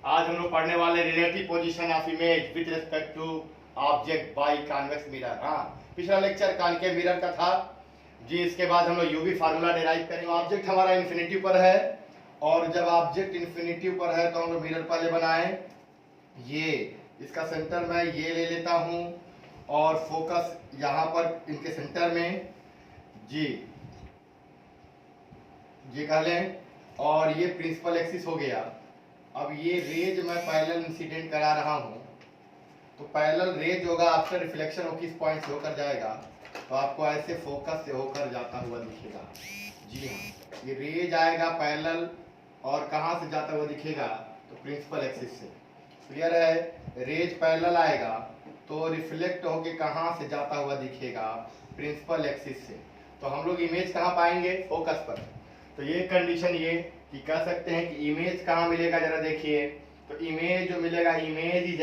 आज हम लोग पढ़ने वाले relative position of image with respect to object by convex mirror. हाँ, पिछला लेक्चर कॉनकेव मिरर का था जी। इसके बाद हम लोग यूवी फार्मूला डिराइव करेंगे। ऑब्जेक्ट हमारा इन्फिनिटी पर है, और जब ऑब्जेक्ट इन्फिनिटी पर है तो हम लोग मिरर पहले बनाए। ये इसका सेंटर मैं ये ले लेता हूँ और फोकस यहाँ पर इनके सेंटर में जी ये कह लें, और ये प्रिंसिपल एक्सिस हो गया। अब ये रेज मैं पैरेलल इंसिडेंट करा रहा हूँ, तो पैरेलल रेज होगा आपका रिफ्लेक्शन हो किस पॉइंट से होकर जाएगा, तो आपको ऐसे फोकस से होकर जाता हुआ दिखेगा। जी हाँ, ये रेज आएगा पैरेलल और कहाँ से जाता हुआ दिखेगा, तो प्रिंसिपल एक्सिस से। क्लियर है? रेज पैरेलल आएगा तो रिफ्लेक्ट होके कहाँ से जाता हुआ दिखेगा, प्रिंसिपल एक्सिस से। तो हम लोग इमेज कहाँ पाएंगे, फोकस पर। तो ये कंडीशन ये कि कह सकते हैं कि इमेज कहाँ मिलेगा, जरा देखिए। तो इमेज जो मिलेगा, इमेज इज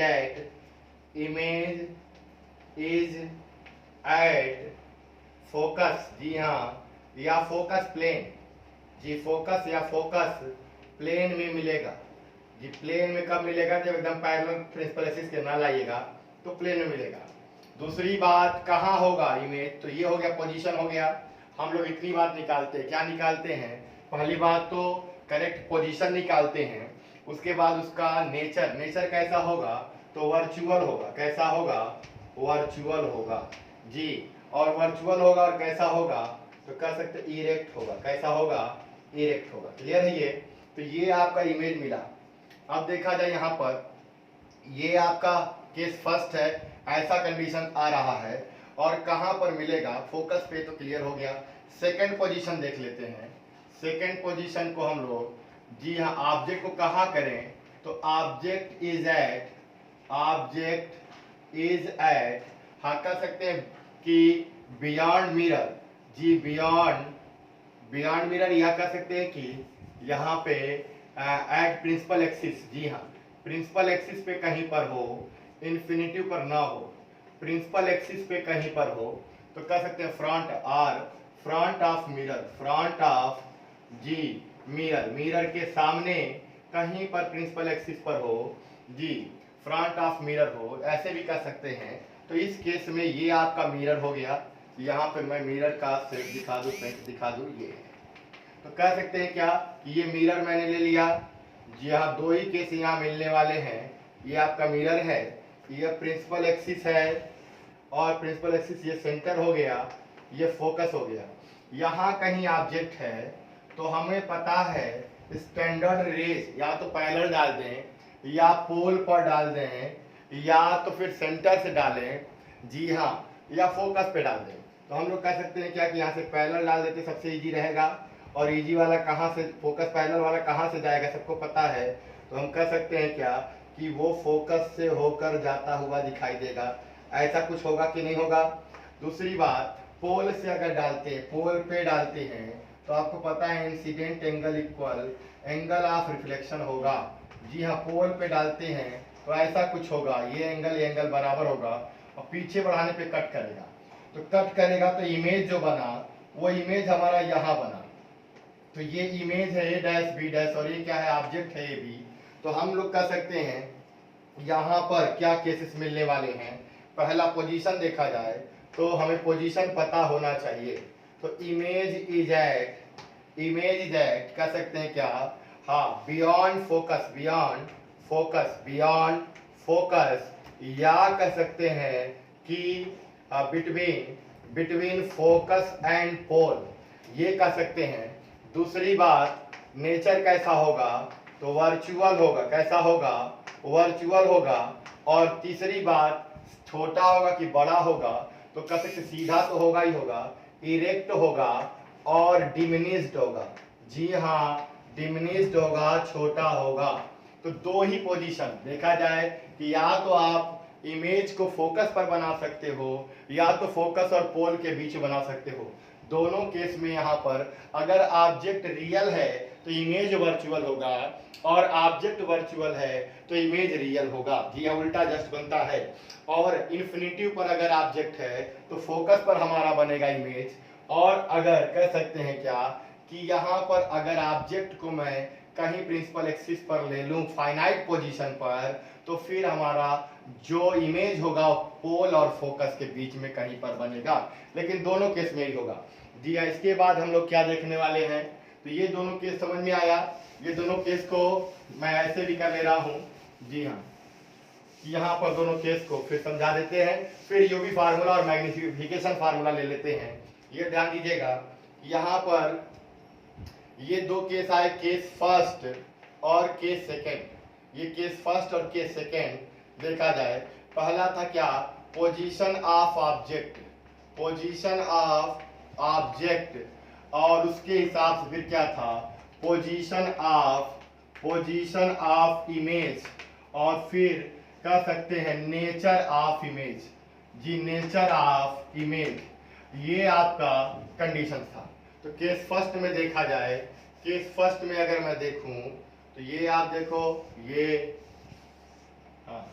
एट फोकस। जी हाँ, या फोकस प्लेन। जी फोकस या फोकस प्लेन में मिलेगा। जी प्लेन में कब मिलेगा, जब एकदम पैरेलल प्रिंसिपल एक्सिस के ना लाइएगा तो प्लेन में मिलेगा। दूसरी बात कहाँ होगा इमेज, तो ये हो गया पोजीशन हो गया। हम लोग इतनी बात निकालते हैं, क्या निकालते हैं, पहली बात तो करेक्ट पोजीशन निकालते हैं, उसके बाद उसका नेचर कैसा होगा, तो वर्चुअल होगा। कैसा होगा, वर्चुअल होगा जी। और वर्चुअल होगा और कैसा होगा, तो कह सकते इरेक्ट होगा। कैसा होगा, इरेक्ट होगा। क्लियर है ये? तो ये आपका इमेज मिला। अब देखा जाए यहाँ पर, ये आपका केस फर्स्ट है, ऐसा कंडीशन आ रहा है। और कहाँ पर मिलेगा, फोकस पे, तो क्लियर हो गया। सेकंड पोजीशन देख लेते हैं। सेकंड पोजीशन को हम लोग जी हाँ ऑब्जेक्ट को कहाँ करें, तो ऑब्जेक्ट इज एट हाँ कह सकते हैं कि बियॉन्ड मिरर। जी बियॉन्ड मिरर, यह कह सकते हैं कि यहाँ पे एट प्रिंसिपल एक्सिस। जी हाँ, प्रिंसिपल एक्सिस पे कहीं पर हो, इन्फिनिटी पर ना हो, प्रिंसिपल एक्सिस पे कहीं पर हो, तो कह सकते हैं फ्रंट ऑफ मिरर। मिरर के सामने कहीं पर प्रिंसिपल एक्सिस पर हो जी, फ्रंट ऑफ मिरर हो, ऐसे भी कह सकते हैं। तो इस केस में ये आपका मिरर हो गया। यहाँ पे मैं मिरर का शेप दिखा दूँ, पेंट दिखा दूँ, ये है। तो कह सकते हैं क्या कि ये मिरर मैंने ले लिया। जी हाँ, दो ही केस यहाँ मिलने वाले हैं। ये आपका मिरर है, ये प्रिंसिपल एक्सिस है, और प्रिंसिपल एक्सिस ये सेंटर हो गया, ये फोकस हो गया। यहाँ कहीं ऑब्जेक्ट है, तो हमें पता है स्टैंडर्ड रेज या तो पैरेलल डाल दें, या पोल पर डाल दें, या तो फिर सेंटर से डालें। जी हाँ, या फोकस पे डाल दें। तो हम लोग कह सकते हैं क्या कि यहाँ से पैरेलल डाल देते, सबसे इजी रहेगा। और इजी वाला कहाँ से, फोकस पैरेलल वाला कहाँ से जाएगा, सबको पता है। तो हम कह सकते हैं क्या कि वो फोकस से होकर जाता हुआ दिखाई देगा। ऐसा कुछ होगा कि नहीं होगा। दूसरी बात, पोल से अगर डालते हैं, पोल पे डालते हैं, तो आपको पता है incident angle equal angle of reflection होगा। जी हाँ, पोल पे डालते हैं तो ऐसा कुछ होगा, ये एंगल बराबर होगा, और पीछे बढ़ाने पे कट करेगा। तो कट करेगा तो इमेज जो बना, वो इमेज हमारा यहाँ बना। तो ये इमेज है ए डैश बी डैश, और ये क्या है, ऑब्जेक्ट है ए बी। तो हम लोग कह सकते हैं यहाँ पर क्या केसेस मिलने वाले हैं। पहला पोजीशन देखा जाए तो हमें पोजीशन पता होना चाहिए। तो इमेज इज एट कह सकते हैं क्या, हाँ बियॉन्ड फोकस, या कह सकते हैं कि बिटवीन फोकस एंड पोल, ये कह सकते हैं। दूसरी बात, नेचर कैसा होगा, तो वर्चुअल होगा। कैसा होगा, वर्चुअल होगा। और तीसरी बात, छोटा होगा कि बड़ा होगा, तो कह सकते सीधा तो होगा ही होगा, इरेक्ट होगा और डिमिनिश्ड होगा। जी हाँ, डिमिनिश्ड होगा, छोटा होगा। तो दो ही पोजीशन देखा जाए कि या तो आप इमेज को फोकस पर बना सकते हो, या तो फोकस और पोल के बीच बना सकते हो। दोनों केस में यहाँ पर अगर ऑब्जेक्ट रियल है तो इमेज वर्चुअल होगा, और ऑब्जेक्ट वर्चुअल है तो इमेज रियल होगा। जी हाँ, उल्टा जस्ट बनता है। और इन्फिनिटी पर अगर ऑब्जेक्ट है तो फोकस पर हमारा बनेगा इमेज। और अगर कह सकते हैं क्या कि यहाँ पर अगर ऑब्जेक्ट को मैं कहीं प्रिंसिपल एक्सिस पर ले लूं फाइनाइट पोजीशन पर, तो फिर हमारा जो इमेज होगा पोल और फोकस के बीच में कहीं पर बनेगा, लेकिन दोनों केस में ही होगा। जी हाँ, इसके बाद हम लोग क्या देखने वाले हैं, तो ये दोनों केस समझ में आया। ये दोनों केस को मैं ऐसे भी कर ले रहा हूँ। जी हाँ, यहाँ पर दोनों केस को फिर समझा देते हैं, फिर यूवी फार्मूला और मैग्नीफिकेशन फार्मूला ले लेते हैं। ये ध्यान दीजिएगा, यहाँ पर ये दो केस आए, केस फर्स्ट और केस सेकेंड। ये केस फर्स्ट और केस सेकेंड देखा जाए, पहला था क्या, position of object, position of object, और उसके हिसाब से फिर क्या था, पोजीशन ऑफ इमेज, और फिर कह सकते हैं नेचर ऑफ इमेज। जी, नेचर ऑफ इमेज, ये आपका कंडीशन था। तो केस फर्स्ट में देखा जाए, केस फर्स्ट में अगर मैं देखूं तो ये आप देखो, ये हाँ,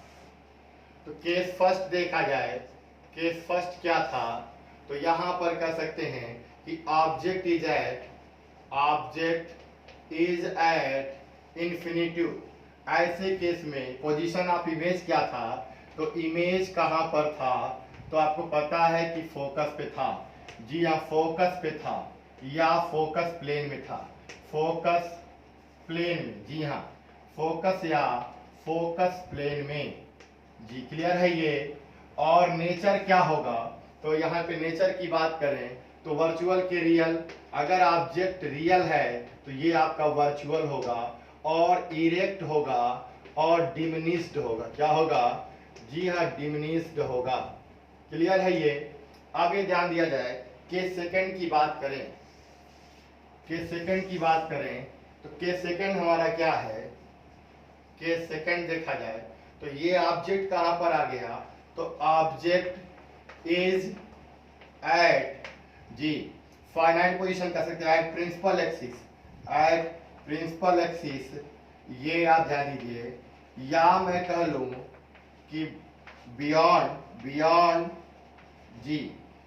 तो केस फर्स्ट देखा जाए, केस फर्स्ट क्या था, तो यहां पर कह सकते हैं कि ऑब्जेक्ट इज एट इंफिनिट्यूड। ऐसे केस में पोजीशन ऑफ इमेज क्या था, तो इमेज कहां पर था, तो आपको पता है कि फोकस पे था। जी हाँ, फोकस पे था या फोकस प्लेन में था, फोकस प्लेन में। जी हाँ, फोकस या फोकस प्लेन में। जी, क्लियर है ये। और नेचर क्या होगा, तो यहाँ पे नेचर की बात करें तो वर्चुअल के रियल, अगर ऑब्जेक्ट रियल है तो ये आपका वर्चुअल होगा, और इरेक्ट होगा और डिमिनिश्ड होगा। क्या होगा, जी हाँ, डिमिनिश्ड होगा। क्लियर है ये। आगे ध्यान दिया जाए, केस सेकंड की बात करें, केस सेकंड की बात करें तो केस सेकंड हमारा क्या है, केस सेकंड देखा जाए तो ये ऑब्जेक्ट कहां पर आ गया, तो ऑब्जेक्ट इज एट, जी, फाइनाइट पोजीशन कह सकते हैं, at principal axis, at principal axis. ये आप ध्यान दीजिए, या मैं कह लूं कि बियॉन्ड जी,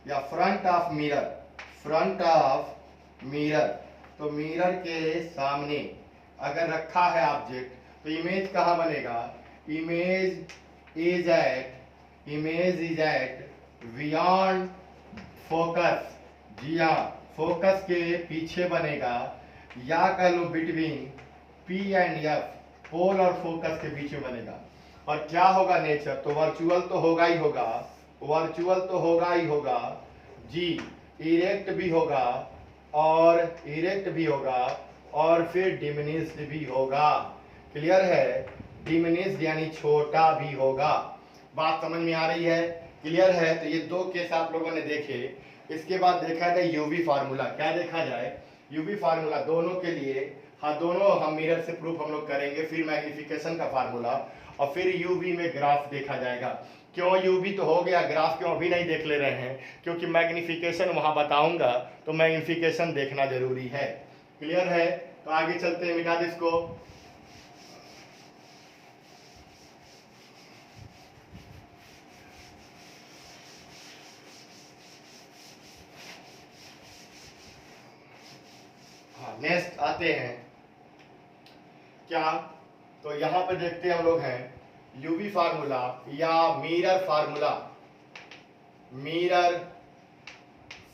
या front of mirror, front of mirror. तो मिरर के सामने अगर रखा है ऑब्जेक्ट, तो इमेज कहाँ बनेगा, image is at beyond focus. जी हाँ, फोकस के पीछे बनेगा, या कह लो between P and F, pole और फोकस के बीच में बनेगा। और क्या होगा नेचर, तो वर्चुअल तो होगा ही होगा, वर्चुअल तो होगा ही होगा। जी, इरेक्ट भी होगा, और इरेक्ट भी होगा, और फिर डिमिनिश्ड भी होगा। क्लियर है, डिमिनिश्ड यानी छोटा भी होगा। बात समझ में आ रही है, क्लियर है। तो ये दो केस आप लोगों ने देखे। इसके बाद देखा जाए यूवी फार्मूला, क्या देखा जाए, यूवी फार्मूला दोनों के लिए। हाँ, दोनों हम मिरर से प्रूफ हम लोग करेंगे, फिर मैग्निफिकेशन का फार्मूला, और फिर यूवी में ग्राफ देखा जाएगा। क्यों यूवी तो हो गया, ग्राफ क्यों अभी नहीं देख ले रहे हैं, क्योंकि मैग्निफिकेशन वहां बताऊंगा, तो मैग्निफिकेशन देखना जरूरी है। क्लियर है। तो आगे चलते हैं, मिटा दे इसको। हाँ, नेक्स्ट आते हैं क्या, तो यहां पे देखते हैं हम लोग हैं यूवी फार्मूला या मिरर फार्मूला। मिरर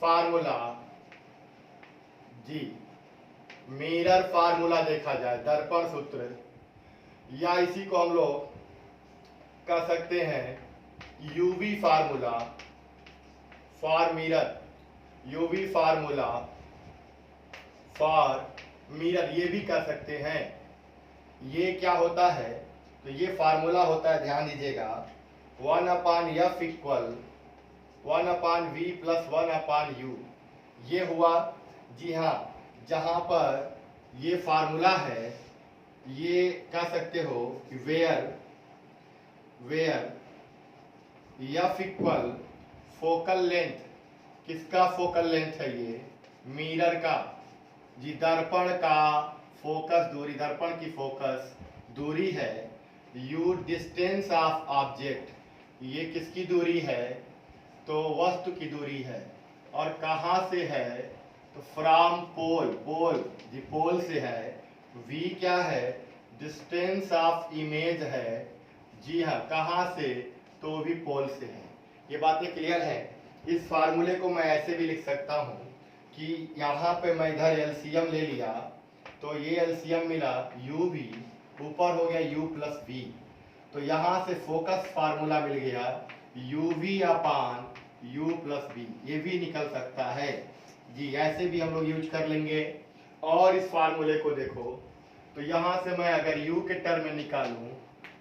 फार्मूला, जी, मिरर फार्मूला देखा जाए, दर्पण सूत्र, या इसी को हम लोग कह सकते हैं UV formula for mirror, UV formula for mirror, ये भी कह सकते हैं। ये क्या होता है, तो ये फार्मूला होता है, ध्यान दीजिएगा, 1/f equal 1/v plus 1/u। ये हुआ, जी हाँ, जहां पर ये फार्मूला है, ये कह सकते हो कि where f equal focal length, किसका फोकल लेंथ है, ये मिरर का, जी, दर्पण का फोकस दूरी, दर्पण की फोकस दूरी है, u डिस्टेंस ऑफ ऑब्जेक्ट, ये किसकी दूरी है, तो वस्तु की दूरी है, और कहां से है, तो फ्रॉम पोल, पोल, जी, पोल से है, v क्या है, डिस्टेंस ऑफ इमेज है। जी हाँ, कहाँ से, तो भी पोल से है। ये बातें क्लियर है। इस फार्मूले को मैं ऐसे भी लिख सकता हूँ कि यहाँ पे मैं इधर एलसीएम ले लिया तो ये एलसीएम मिला u भी, ऊपर हो गया u प्लस v, तो यहाँ से फोकस फार्मूला मिल गया uv अपान u प्लस v, ये भी निकल सकता है। जी ऐसे भी हम लोग यूज कर लेंगे। और इस फार्मूले को देखो तो यहाँ से मैं अगर u के टर्म में निकालूं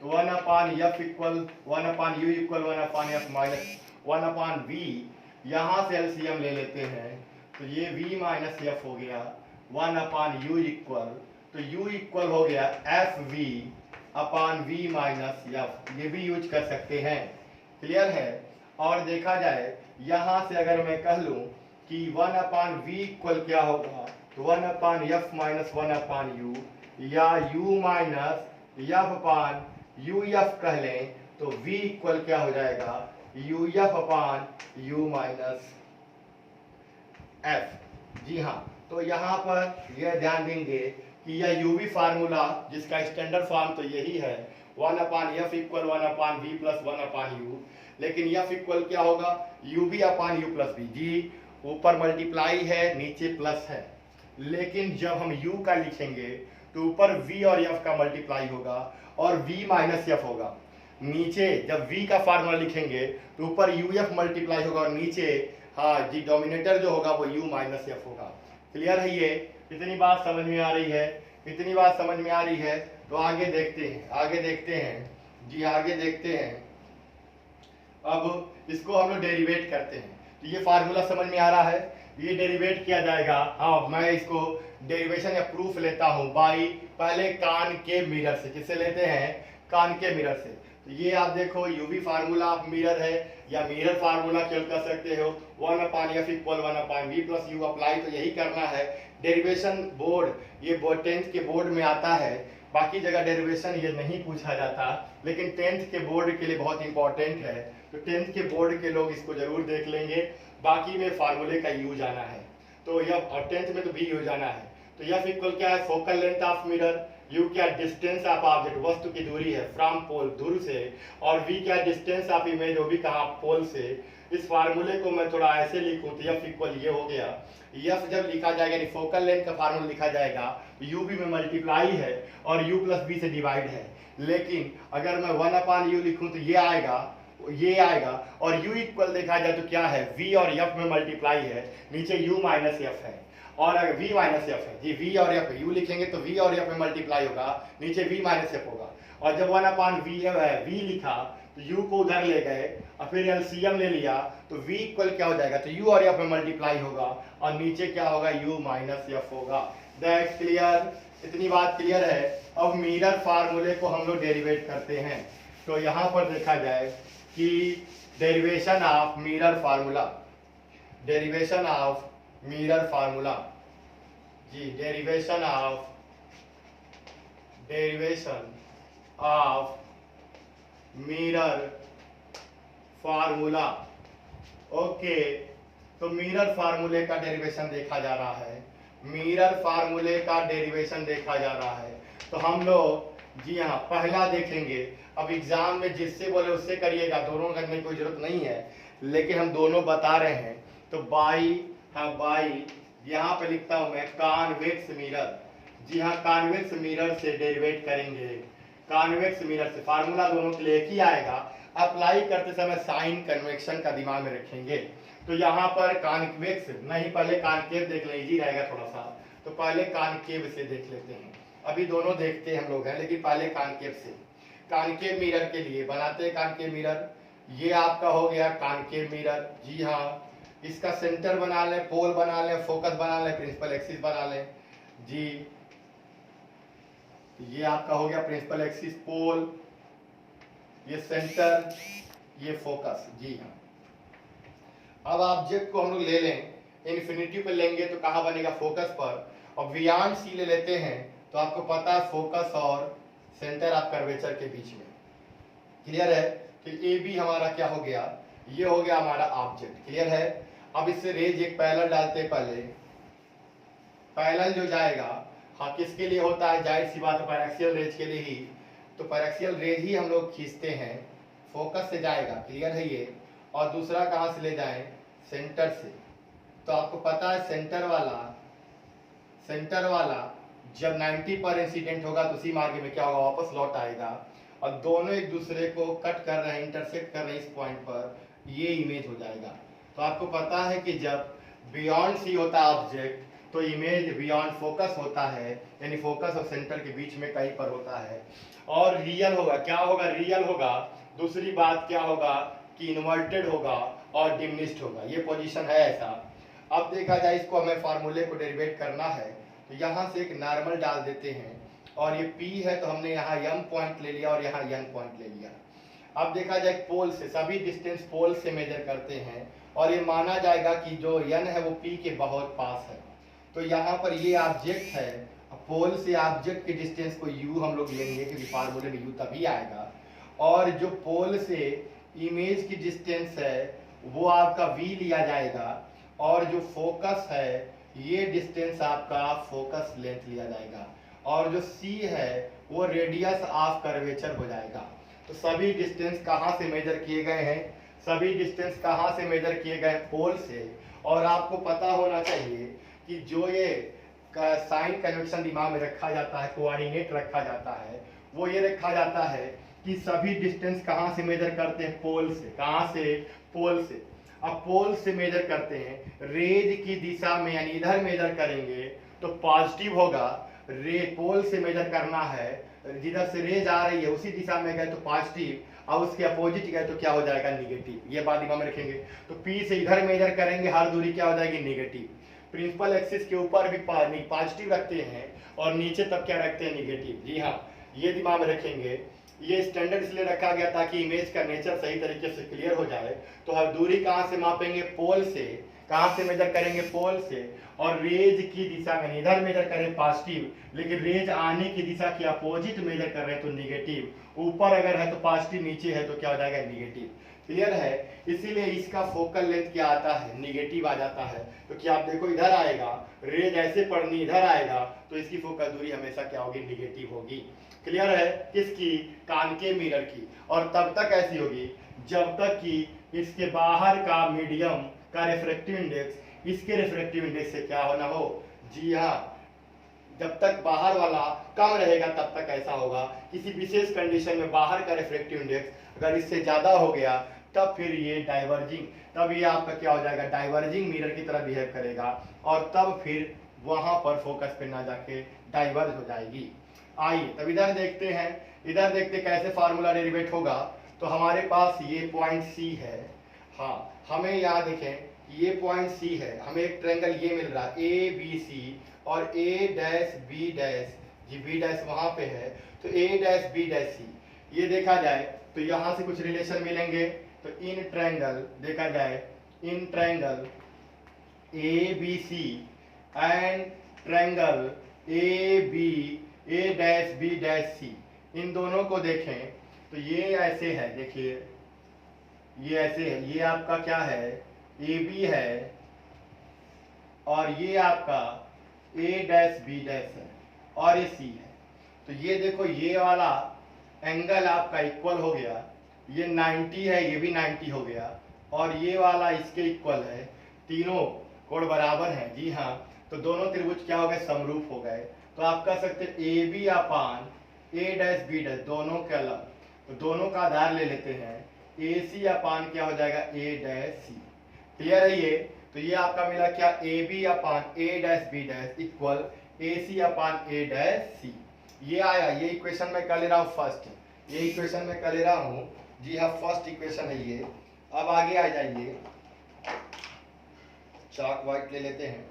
तो 1 upon F equal 1 upon you equal 1 upon F minus 1 upon V, यहाँ से एलसीएम ले लेते हैं तो ये v माइनस एफ हो गया 1 अपान यू इक्वल, तो u इक्वल हो गया F V upon V minus F, ये भी यूज कर सकते हैं। क्लियर है। और देखा जाए यहाँ से अगर मैं कह लूँ कि 1 अपान वी इक्वल क्या होगा, तो 1 upon F minus 1 upon U, या u minus F upon U F कह लें तो v इक्वल क्या हो जाएगा, U F upon U minus F. जी हाँ, तो यहाँ पर यह ध्यान देंगे कि यह यूवी फार्मूला जिसका स्टैंडर्ड फॉर्म तो यही है 1 upon F equal 1 upon V plus 1 upon U, लेकिन एफ इक्वल क्या होगा, U B upon U plus we. जी ऊपर मल्टीप्लाई है नीचे प्लस है, लेकिन जब हम u का लिखेंगे तो ऊपर v और f का मल्टीप्लाई होगा और v माइनस एफ होगा। नीचे जब v का फार्मूला लिखेंगे तो ऊपर यू एफ मल्टीप्लाई होगा और नीचे हाँ जी डोमिनेटर जो होगा वो u माइनस एफ होगा। क्लियर है। ये इतनी बात समझ में आ रही है, इतनी बात समझ में आ रही है। तो आगे देखते हैं, आगे देखते हैं जी, आगे देखते हैं। अब इसको हम लोग डेरिवेट करते हैं। तो ये फार्मूला समझ में आ रहा है, ये डेरिवेट किया जाएगा। हाँ मैं इसको डेरिवेशन या प्रूफ लेता हूँ बाई पहले कॉनकेव मिरर से। किससे लेते हैं, कॉनकेव मिरर से। तो ये आप देखो यूवी फार्मूला ऑफ मिरर है या मिरर फार्मूला कैलकुलेट कर सकते हो 1 upon F equal 1 upon V plus U apply, तो यही करना है। डेरिवेशन बोर्ड ये 10th के बोर्ड में आता है, बाकी जगह डेरिवेशन ये नहीं पूछा जाता, लेकिन 10th के बोर्ड के लिए बहुत इंपॉर्टेंट है। तो 10th के बोर्ड के लोग इसको जरूर देख लेंगे। बाकी में फार्मूले का यूज आना है, तो यह और 10th में तो भी यूज आना है। तो एफ इक्वल क्या है, focal length of mirror, you क्या डिस्टेंस ऑफ ऑब्जेक्ट वस्तु की दूरी है फ्रॉम पोल ध्रुव से, और वी क्या डिस्टेंस ऑफ इमेज वो भी कहाँ पोल से। इस फार्मूले को मैं थोड़ा ऐसे लिखूं तो एफ इक्वल ये हो गया, एफ जब लिखा जाएगा यानी फोकल लेंथ का फार्मूला लिखा जाएगा तो यू भी में मल्टीप्लाई है और यू प्लस बी से डिवाइड है। लेकिन अगर मैं 1 अपान यू लिखूं तो ये आएगा और u इक्वल देखा जाए तो क्या है, v और f में मल्टीप्लाई है, नीचे u माइनस एफ है और अगर v माइनस एफ है जी, v और f u लिखेंगे तो v और f में मल्टीप्लाई होगा, नीचे v माइनस एफ होगा। और जब 1 अपान v लिखा तो u को उधर ले गए और फिर एलसीएम ले लिया तो v इक्वल क्या हो जाएगा, तो u और f में मल्टीप्लाई होगा और नीचे क्या होगा, u माइनस एफ होगा। दैट्स क्लियर, इतनी बात क्लियर है। अब मिरर फार्मूले को हम लोग डेरिवेट करते हैं। तो यहाँ पर देखा जाए कि derivation of mirror formula, derivation of mirror formula जी, derivation of mirror formula. Okay, तो मिरर फार्मूले का डेरिवेशन देखा जा रहा है, मिरर फार्मूले का डेरिवेशन देखा जा रहा है। तो हम लोग जी हाँ पहला देखेंगे। अब एग्जाम में जिससे बोले उससे करिएगा, दोनों करने की कोई जरूरत नहीं है, लेकिन हम दोनों बता रहे हैं। तो बाई यहाँ पे लिखता हूं मैं कॉन्वेक्स मिरर। जी हाँ, कॉन्वेक्स मिरर से डेरिवेट करेंगे। कॉन्वेक्स मिरर से फार्मूला दोनों के लिए एक ही आएगा, अप्लाई करते समय साइन कन्वेक्शन का दिमाग में रखेंगे। तो यहाँ पर कॉन्वेक्स नहीं, पहले कॉनकेव देख लें, इजी रहेगा थोड़ा सा। तो पहले कॉनकेव से देख लेते हैं, अभी दोनों देखते हम लोग हैं, लेकिन पहले कॉनकेव से। कॉनकेव मिरर के लिए बनाते हैं कॉनकेव मिरर। ये आपका हो गया कॉनकेव मिरर। जी हाँ, इसका सेंटर बना लें, पोल बना लें, फोकस बना लें, प्रिंसिपल एक्सिस बना लें। जी ये आपका हो गया प्रिंसिपल एक्सिस, पोल, ये सेंटर, ये फोकस। जी हाँ, अब ऑब्जेक्ट को हम लोग ले लें, इन्फिनिटी पे लेंगे तो कहाँ बनेगा, फोकस पर। और बियॉन्ड सी ले लेते हैं तो आपको पता है फोकस और सेंटर ऑफ कर्वेचर के बीच में। क्लियर है। तो ए बी हमारा क्या हो गया, ये हो गया हमारा ऑब्जेक्ट। क्लियर है। अब इससे रेज एक पैरेलल डालते हैं, पहले पैरेलल जो जाएगा हाँ, किसके लिए होता है, जाहिर सी बात है पैराक्सियल रेज के लिए ही। तो पैराक्सियल रेज ही हम लोग खींचते हैं, फोकस से जाएगा, क्लियर है ये। और दूसरा कहाँ से ले जाएं, सेंटर से। तो आपको पता है सेंटर वाला जब 90 पर इंसिडेंट होगा तो उसी मार्ग में क्या होगा, वापस लौट आएगा। और दोनों एक दूसरे को कट कर रहे हैं, इंटरसेक्ट कर रहे हैं इस पॉइंट पर, ये इमेज हो जाएगा। तो आपको पता है कि जब बियॉन्ड सी होता है ऑब्जेक्ट तो इमेज बियॉन्ड फोकस होता है, यानी फोकस और सेंटर के बीच में कहीं पर होता है। और रियल होगा, क्या होगा, रियल होगा। दूसरी बात क्या होगा कि इन्वर्टेड होगा और डिमिनिश्ड होगा, ये पोजीशन है ऐसा। अब देखा जाए, इसको हमें फार्मूले को डेरिवेट करना है, तो यहाँ से एक नॉर्मल डाल देते हैं। और ये P है तो हमने यहाँ m पॉइंट ले लिया और यहाँ n पॉइंट ले लिया। अब देखा जाए पोल से, सभी डिस्टेंस पोल से मेजर करते हैं और ये माना जाएगा कि जो n है वो P के बहुत पास है। तो यहाँ पर ये ऑब्जेक्ट है, पोल से ऑब्जेक्ट के डिस्टेंस को u हम लोग लेंगे, क्योंकि फार्मूले में u तभी आएगा। और जो पोल से इमेज की डिस्टेंस है वो आपका v लिया जाएगा। और जो फोकस है ये डिस्टेंस आपका फोकस लेंथ लिया जाएगा। और जो c है वो रेडियस ऑफ कर्वेचर हो जाएगा। तो सभी डिस्टेंस कहाँ से मेजर किए गए हैं, सभी डिस्टेंस कहाँ से मेजर किए गए, पोल से। और आपको पता होना चाहिए कि जो ये साइन कन्वेंशन दिमाग में रखा जाता है, कोऑर्डिनेट रखा जाता है, वो ये रखा जाता है कि सभी डिस्टेंस कहाँ से मेजर करते हैं, पोल से। कहाँ से, पोल से। अब पोल से मेजर करते हैं, रेज की दिशा में, यानी इधर मेजर करेंगे तो पॉजिटिव होगा। पोल से मेजर करना है, जिधर से रेज आ रही है उसी दिशा में गए तो पॉजिटिव, और उसके अपोजिट गए तो क्या हो जाएगा, निगेटिव। ये बात दिमाग में रखेंगे। तो P से इधर मेजर करेंगे, हर दूरी क्या हो जाएगी, निगेटिव। प्रिंसिपल एक्सिस के ऊपर भी पॉजिटिव रखते हैं और नीचे तब क्या रखते हैं, निगेटिव। जी हाँ, ये दिमाग में रखेंगे। ये स्टैंडर्ड इसलिए रखा गया ताकि इमेज का नेचर सही तरीके से क्लियर हो जाए। तो हर दूरी कहाँ से मापेंगे, पोल से। कहाँ से मेजर करेंगे, पोल से। और रेज की दिशा में, इधर मेजर करें पॉजिटिव, लेकिन रेज आने की दिशा के अपोजिट मेजर कर रहे हैं तो निगेटिव। ऊपर अगर है तो पॉजिटिव, नीचे है तो क्या हो जाएगा, निगेटिव। क्लियर है। इसीलिए इसका फोकल लेंथ क्या आता है, निगेटिव आ जाता है। तो क्या आप देखो, इधर आएगा, रेज ऐसे पड़नी इधर आएगा तो इसकी फोकल दूरी हमेशा क्या होगी, निगेटिव होगी। क्लियर है। किसकी, कॉनकेव मिरर की। और तब तक ऐसी होगी जब तक कि इसके बाहर का मीडियम का रिफ्रैक्टिव इंडेक्स इसके रिफ्रैक्टिव इंडेक्स से क्या होना हो, जी हाँ, जब तक बाहर वाला कम रहेगा तब तक ऐसा होगा। किसी विशेष कंडीशन में बाहर का रिफ्रैक्टिव इंडेक्स अगर इससे ज्यादा हो गया तब फिर ये डाइवर्जिंग, तब ये आपका क्या हो जाएगा, डाइवर्जिंग मिरर की तरह बिहेव करेगा। और तब फिर वहां पर फोकस पे ना जाके डाइवर्ज हो जाएगी। आइए तब इधर देखते हैं, इधर देखते कैसे फार्मूला डेरिवेट होगा। तो हमारे पास ये पॉइंट सी है। हाँ, हमें यहाँ देखें ये पॉइंट सी है, हमें एक ट्रायंगल ये मिल रहा है ए बी सी, और ए डैश बी डैश, जी बी डैश वहां पे है, तो A dash B dash C. ये देखा जाए तो यहाँ से कुछ रिलेशन मिलेंगे। तो इन ट्रायंगल देखा जाए, इन triangle A B C and triangle A B, A dash B dash C, इन दोनों को देखें तो ये ऐसे है। देखिए ये ऐसे है, ये आपका क्या है, ए बी है, और ये आपका ए डैश बी डैश है, और ये सी है। तो ये देखो, ये वाला एंगल आपका इक्वल हो गया, ये 90 है, ये भी 90 हो गया, और ये वाला इसके इक्वल है। तीनों कोण बराबर हैं, जी हाँ। तो दोनों त्रिभुज क्या हो गए, समरूप हो गए। तो आप कह सकते हैं A B upon A dash B dash, दोनों के अलग, तो दोनों का आधार ले लेते हैं। ए सी अपान क्या हो जाएगा, ए डैश सी। क्लियर है ये। तो ये आपका मिला क्या, A B upon A dash B dash equal A C upon A dash C. ये आया, ये इक्वेशन में कर ले रहा हूँ फर्स्ट, ये इक्वेशन में कर ले रहा हूँ, जी हाँ, फर्स्ट इक्वेशन है ये। अब आगे आ जाइए, चाक व्हाइट ले लेते हैं।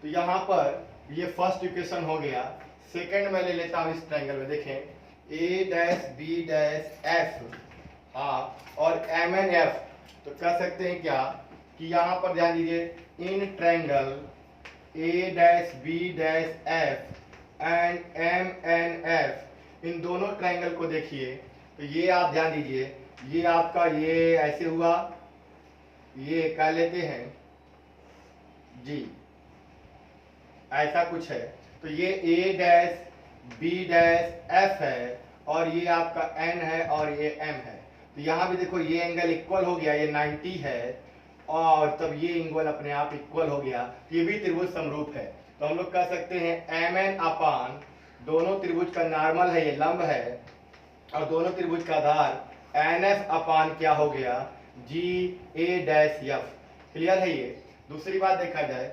तो यहाँ पर ये फर्स्ट इक्वेशन हो गया। सेकंड में ले लेता हूँ इस ट्रायंगल में, देखें ए डैश बी डैश एफ, हाँ, और एम एन एफ। तो कह सकते हैं क्या कि यहाँ पर ध्यान दीजिए, इन triangle A dash B dash F and M N F, इन दोनों ट्रायंगल को देखिए। तो ये आप ध्यान दीजिए, ये आपका ये ऐसे हुआ, ये कह लेते हैं जी, ऐसा कुछ है। तो ये ए डैश बी डैश एफ है और ये आपका एन है और ये एम है। तो यहाँ भी देखो ये एंगल इक्वल हो गया, ये 90 है और तब ये एंगल अपने आप इक्वल हो गया। ये भी त्रिभुज समरूप है। तो हम लोग कह सकते हैं एम एन अपान दोनों त्रिभुज का नॉर्मल है, ये लंब है और दोनों त्रिभुज का आधार एन एफ अपान क्या हो गया जी ए डैश एफ। क्लियर है ये। दूसरी बात देखा जाए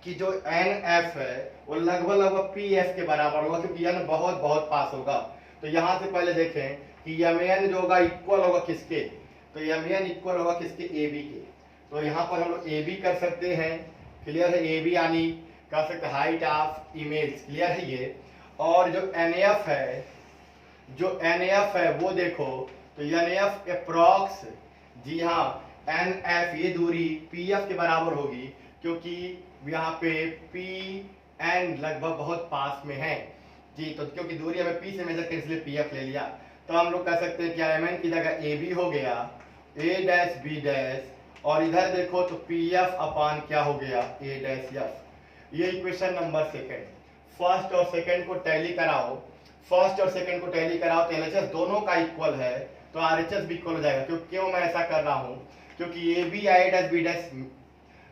कि जो एन एफ है वो लगभग लगभग पी एफ के बराबर होगा क्योंकि एन बहुत बहुत पास होगा। तो यहाँ से पहले देखें कि एम एन जो होगा इक्वल होगा किसके, तो एम एन इक्वल होगा किसके, ए बी के। तो यहाँ पर हम लोग ए बी कर सकते हैं। क्लियर है। ए बी यानी कर सकते हाइट ऑफ इमेज। क्लियर है ये। और जो एन एफ है, जो एन एफ है वो देखो तो एन एफ अप्रॉक्स, जी हाँ एन एफ ये दूरी पी एफ के बराबर होगी क्योंकि यहाँ पे पी एन लगभग बहुत पास में है जी। तो क्योंकि दूरी हमें पी से मेजर कर इसलिए पी एफ ले लिया। तो हम लोग कह सकते हैं कि एम एन की जगह ए बी हो गया, ए डैश बी डैश और इधर देखो तो पी एफ अपान क्या हो गया ए डैश एफ। ये इक्वेशन नंबर सेकंड। फर्स्ट और सेकंड को टैली कराओ, फर्स्ट और सेकंड को टैली कराओ तो एलएचएस दोनों का इक्वल है तो आरएचएस भी इक्वल हो जाएगा। क्यों मैं ऐसा कर रहा हूँ, क्योंकि A B I dash B dash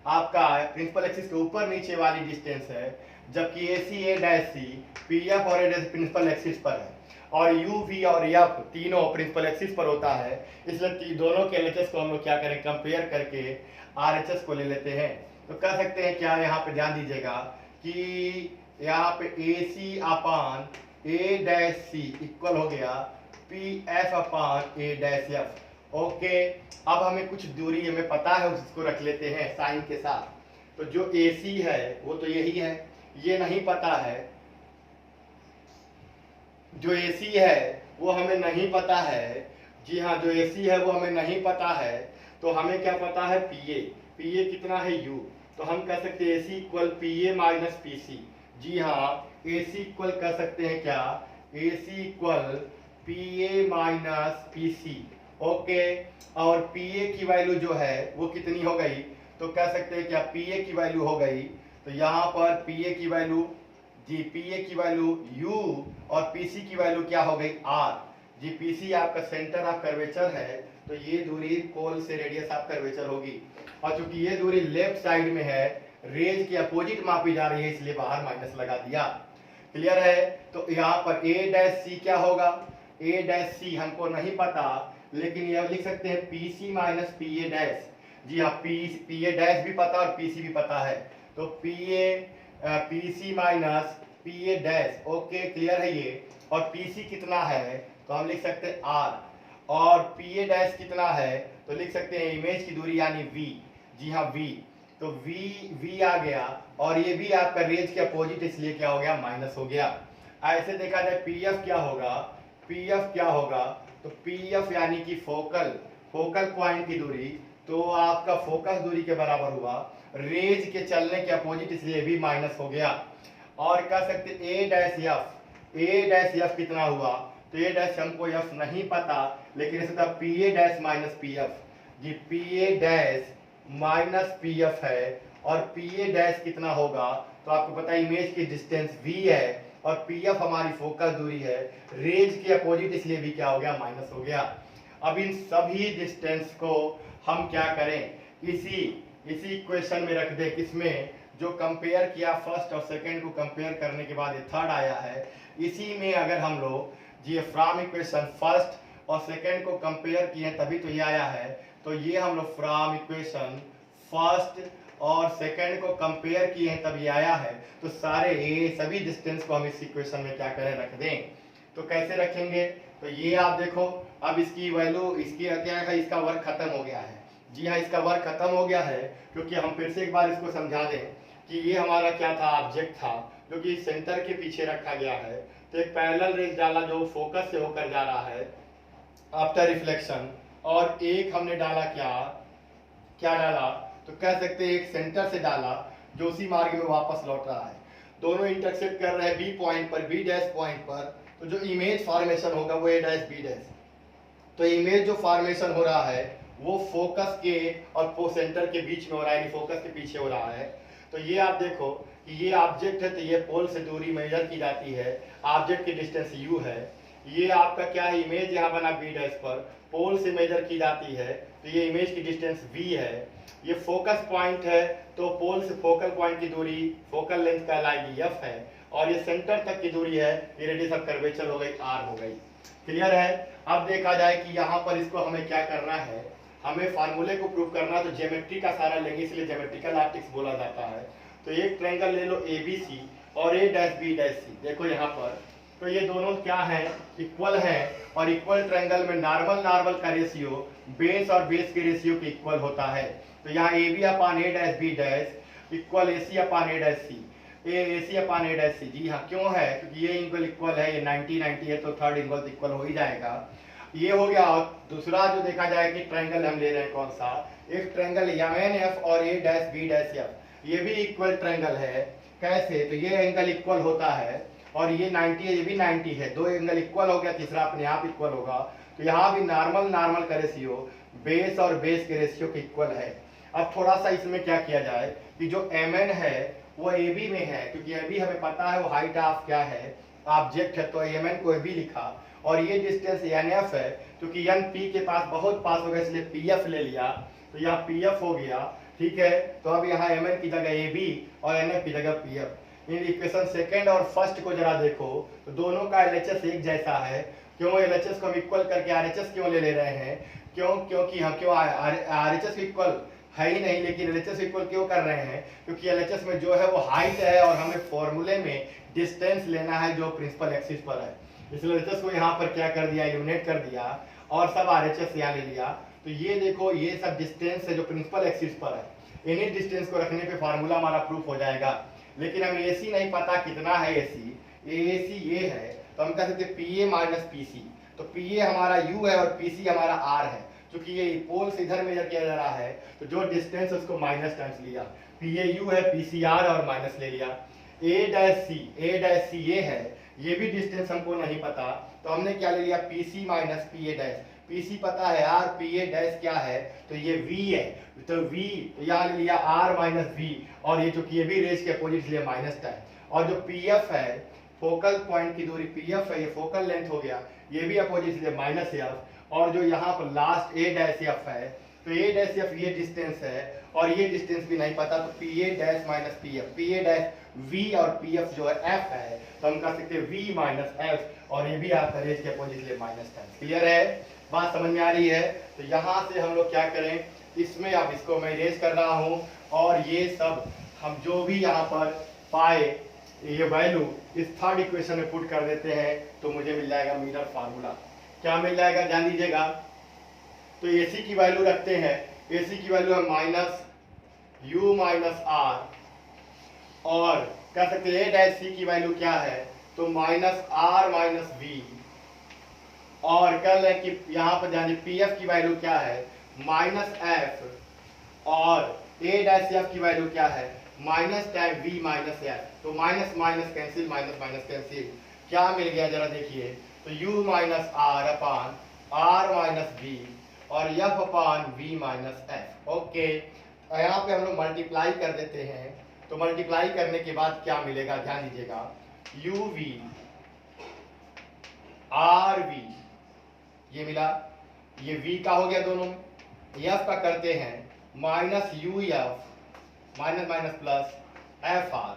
आपका प्रिंसिपल एक्सिस के ऊपर नीचे वाली डिस्टेंस है, जबकि A C A dash C P F और ए डैश प्रिंसिपल एक्सिस पर है और यू वी और एफ तीनों प्रिंसिपल एक्सिस पर होता है। इसलिए दोनों के एलएचएस को हम लोग क्या करें, कंपेयर करके आरएचएस को ले लेते हैं। तो कह सकते हैं क्या, यहाँ पे ध्यान दीजिएगा कि यहाँ पे ए C upon A dash C equal हो गया P F upon A dash F. Okay, अब हमें कुछ दूरी हमें पता है उसको रख लेते हैं साइन के साथ। तो जो ए सी है वो तो यही है, ये नहीं पता है, जो ए सी है वो हमें नहीं पता है। जी हाँ, जो ए सी है वो हमें नहीं पता है। तो हमें क्या पता है, पी ए। पी ए कितना है, यू। तो हम कह सकते हैं A C equal P A minus P C. जी हाँ, ए सी इक्वल कह सकते हैं क्या, A C equal P A minus P C. Okay, और पी ए की वैल्यू जो है वो कितनी हो गई, तो कह सकते हैं क्या पी ए की वैल्यू हो गई, तो यहाँ पर पी ए की वैल्यू जी पी ए की वैल्यू u और पी सी की वैल्यू क्या हो गई r। जी पी सी आपका सेंटर ऑफ कर्वेचर है तो ये दूरी कोल से रेडियस ऑफ कर्वेचर होगी और चूंकि ये दूरी लेफ्ट साइड में है, रेज की अपोजिट मापी जा रही है इसलिए बाहर माइनस लगा दिया। क्लियर है। तो यहाँ पर a डैश सी क्या होगा, a डैश सी हमको नहीं पता लेकिन यह लिख सकते हैं P C minus P A dash. जी हाँ, पी ए डैश भी पता और पी सी भी पता है तो P C minus P A dash. Okay, clear है ये। और पी सी कितना है तो हम लिख सकते हैं आर और पी ए डैश कितना है तो लिख सकते हैं इमेज की दूरी यानी वी। जी हाँ वी, तो वी आ गया और ये भी आपका रेज के अपोजिट इसलिए क्या हो गया, माइनस हो गया। ऐसे देखा जाए पी एफ क्या होगा, पी एफ क्या होगा तो पी एफ यानी कि फोकल पॉइंट की दूरी, तो आपका फोकस दूरी के बराबर हुआ, रेज के चलने के अपोजिट इसलिए भी माइनस हो गया। और कह सकते ए डैश एफ, ए डैश एफ कितना हुआ तो ए डैश हमको एफ नहीं पता लेकिन इसका P A dash minus P F. G P A dash minus P F है और पी ए डैश कितना होगा तो आपको पता है इमेज की डिस्टेंस वी है और पी एफ हमारी फोकस दूरी है, रेज के अपोजिट इसलिए भी क्या हो गया, माइनस हो गया। अब इन सभी डिस्टेंस को हम क्या करें, इसी इक्वेशन में रख दे, किसमें, जो कंपेयर किया फर्स्ट और सेकंड को कंपेयर करने के बाद ये थर्ड आया है, इसी में अगर हम लोग ये फ्रॉम इक्वेशन फर्स्ट और सेकंड को कंपेयर किए तभी तो ये आया है। तो ये हम लोग फ्रॉम इक्वेशन फर्स्ट और सेकंड को कंपेयर किए हैं तब ये आया है। तो सारे ये सभी डिस्टेंस को हम इस इक्वेशन में क्या करें, रख दें। तो कैसे रखेंगे, तो ये आप देखो अब इसकी वैल्यू, इसकी क्या है, इसका वर्क खत्म हो गया है। जी हाँ, इसका वर्क खत्म हो गया है क्योंकि हम फिर से एक बार इसको समझा दें कि ये हमारा क्या था, ऑब्जेक्ट था जो कि सेंटर के पीछे रखा गया है। तो एक पैरेलल रेज डाला जो फोकस से होकर जा रहा है आफ्टर रिफ्लेक्शन, और एक हमने डाला क्या डाला तो कह सकते हैं एक सेंटर से डाला जो उसी मार्ग में वापस लौट रहा है। दोनों इंटरसेक्ट कर रहे हैं बी पॉइंट पर, बी डैश पॉइंट पर। तो जो इमेज फॉर्मेशन होगा वो ए डैश बी डैश। तो इमेज जो फॉर्मेशन हो रहा है वो फोकस के और सेंटर के बीच में हो रहा है, फोकस के पीछे हो रहा है। तो ये आप देखो कि ये ऑब्जेक्ट है तो ये पोल से दूरी मेजर की जाती है, ऑब्जेक्ट की डिस्टेंस u है। ये आपका क्या है, इमेज यहाँ बना b डैश पर, पोल से मेजर की जाती है तो ये इमेज की डिस्टेंस v है। ये फोकस पॉइंट है तो पोल से फोकल पॉइंट की दूरी फोकल लेंथ कहलाएगी f है, और ये सेंटर तक की दूरी है, ये रेडियस ऑफ कर्वेचर हो गई r हो गई। क्लियर है। अब देखा जाए कि यहाँ पर इसको हमें क्या करना है, हमें फार्मूले को प्रूव करना, तो ज्योमेट्री का सारा लेंगे, इसलिए ज्योमेट्रिकल ऑप्टिक्स बोला जाता है। तो एक ट्रायंगल ले लो ABC और A dash B dash C, देखो यहाँ पर, तो ये दोनों क्या है, इक्वल है, और इक्वल ट्रायंगल में नॉर्मल का रेशियो बेस और बेस के रेशियो के इक्वल होता है। तो यहाँ AB upon A dash B dash equal AC upon A dash C, AC upon A dash C। जी हाँ, क्यों है, क्योंकि ये इक्वल है, ये 90 है, तो थर्ड इक्वल इक्वल हो ही जाएगा। ये हो गया। और दूसरा जो देखा जाए कि ट्रायंगल हम ले रहे हैं कौन सा, एक ट्रायंगल MNF और A dash B dash F, ये भी इक्वल ट्रायंगल है। कैसे, तो ये एंगल इक्वल होता है और ये 90 है, ये भी 90 है, दो एंगल इक्वल हो गया, तीसरा अपने आप इक्वल होगा। तो यहाँ भी नॉर्मल का रेशियो बेस और बेस के रेशियो के इक्वल है। अब थोड़ा सा इसमें क्या किया जाए कि जो MN है वो AB में है, क्योंकि AB हमें पता है वो हाइट ऑफ क्या है, ऑब्जेक्ट है, तो MN को AB लिखा, और ये डिस्टेंस NF है, क्योंकि N P के पास बहुत पास हो गया, इसलिए PF ले लिया, तो यहाँ PF हो गया। ठीक है, तो अब यहाँ MN की जगह AB और NF की जगह PF। इन इक्वेशन सेकंड और फर्स्ट को जरा देखो, तो दोनों का LHS एक जैसा है। क्यों LHS को हम इक्वल करके RHS क्यों ले रहे हैं, क्योंकि हम क्यों RHS इक्वल है ही नहीं, लेकिन LHS इक्वल क्यों कर रहे हैं, क्योंकि LHS में जो है वो हाइट है, और हमें फॉर्मूले में डिस्टेंस लेना है जो प्रिंसिपल एक्सिस पर है, इसलिए LHS को यहाँ पर क्या कर दिया, एलिमिनेट कर दिया, और सब RHS यहाँ ले लिया। तो ये देखो, ये सब डिस्टेंस है जो प्रिंसिपल एक्सिस पर है, इन्हीं डिस्टेंस को रखने पे फार्मूला हमारा प्रूफ हो जाएगा। लेकिन हमें AC नहीं पता कितना है, AC ये है, तो हम कह सकते हैं PA माइनस PC। तो PA हमारा U है और PC हमारा R है, क्योंकि ये पोल से इधर मेजर किया जा रहा है, तो जो डिस्टेंस है उसको माइनस टाइम्स लिया, PA U है, PC R और माइनस ले लिया। A डैश C ये है, ये भी डिस्टेंस हमको नहीं पता, तो हमने क्या ले लिया, PC minus PA dash. PC पता है R, PA डैश क्या है, तो ये V है, तो V यहाँ ले लिया R माइनस V, और ये चूंकि ये भी रेज के अपोजिट इसलिए माइनस है। और जो PF है, फोकल पॉइंट की दूरी PF है, ये फोकल लेंथ हो गया, ये भी अपोजिट इसलिए माइनस F। और जो यहाँ पर लास्ट A डैश F है, तो A डैश F ये डिस्टेंस है, और ये डिस्टेंस भी नहीं पता, तो PA dash minus PF, PA dash V और PF जो है F है, तो हम कह सकते हैं V माइनस F, और ये भी आपका रेज के अपोजिट इसलिए माइनस टाइम्स। क्लियर है, बात समझ में आ रही है। तो यहाँ से हम लोग क्या करें, इसमें अब इसको मैं इरेज कर रहा हूँ, और ये सब हम जो भी यहाँ पर पाए ये वैल्यू इस थर्ड इक्वेशन में पुट कर देते हैं, तो मुझे मिल जाएगा मिरर फार्मूला। क्या मिल जाएगा, ध्यान दीजिएगा। तो AC की वैल्यू रखते हैं, AC की वैल्यू है माइनस U माइनस R, और कह सकते हैं A डैश C की वैल्यू क्या है, तो माइनस R माइनस V, और कह लें कि यहाँ पर ध्यान PF की वैल्यू क्या है, माइनस F, और A डैश F की वैल्यू क्या है, minus time V minus F। तो minus minus cancel, minus minus cancel, क्या मिल गया जरा देखिए, तो U माइनस R अपान R माइनस V, और F अपान V माइनस F। ओके, यहाँ पे हम लोग मल्टीप्लाई कर देते हैं, तो मल्टीप्लाई करने के बाद क्या मिलेगा, ध्यान दीजिएगा, UV RV ये मिला, ये V का हो गया दोनों में, F का करते हैं minus UF minus minus plus FR,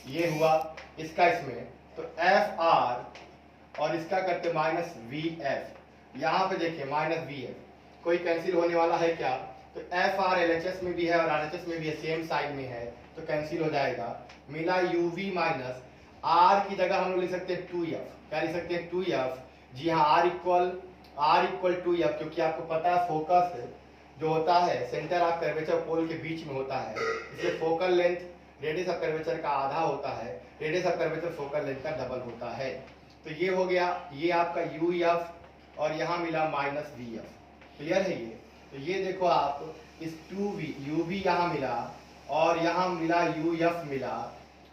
ये हुआ इसका इसमें, तो FR, और इसका करते माइनस VF, यहाँ पे देखिए माइनस VF, कोई कैंसिल होने वाला है क्या, तो FR LHS में भी है और RHS में भी है, सेम साइड में है, तो कैंसिल हो जाएगा। मिला UV माइनस R की जगह हम लोग लिख सकते हैं 2F, क्या लिख सकते हैं 2F। जी हाँ, R इक्वल 2F, क्योंकि आपको पता है फोकस जो होता है सेंटर ऑफ कर्वेचर पोल के बीच में होता है, इसलिए focal length radius of curvature का आधा होता है, radius of curvature focal length का डबल होता है। तो ये हो गया, ये आपका UF, और यहाँ मिला माइनस VF। क्लियर है ये, तो ये देखो आप, इस 2V UV यहाँ मिला, और यहाँ मिला UF मिला,